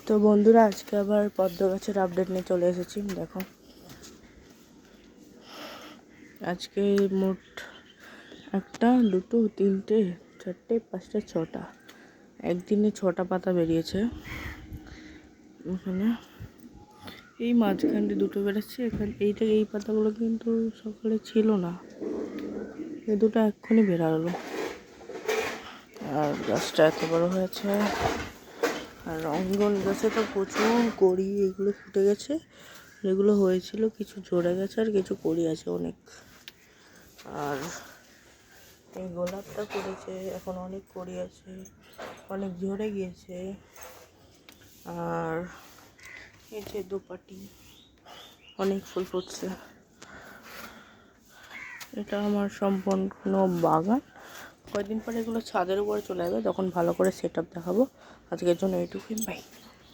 তো বন্ধুরা, আজকে আবার পদ্ম গাছের আপডেট নিয়ে চলে এসেছি। দেখো, আজকে মোট 1, 2, 3, 4, 5, 6টা একদিনে 6টা পাতা বেরিয়েছে। এখানে এই মাঝখানটি 2টো বেরোচ্ছে। এখানে এই পাতাগুলো কিন্তু সকালে ছিল না, এই 2টো এক্ষুনি বেরালো। আর গাছটা এত বড় হয়েছে। আর রঙ্গন গাছে তো প্রচুর কড়ি, এগুলো ফুটে গেছে। যেগুলো হয়েছিল কিছু ঝরে গেছে, আর কিছু কড়ি আছে অনেক। আর এই গোলাপটা করেছে, এখন অনেক কড়ি আছে, অনেক ঝরে গিয়েছে। আর এই যে দোপাটি, অনেক ফুল ফুটছে। এটা আমার সম্পূর্ণ বাগান। কয়েকদিন পরে এগুলো ছাদের উপরে চলে যাবে, তখন ভালো করে সেট আপ দেখাবো। আজকের জন্য এইটুকুই, বাই।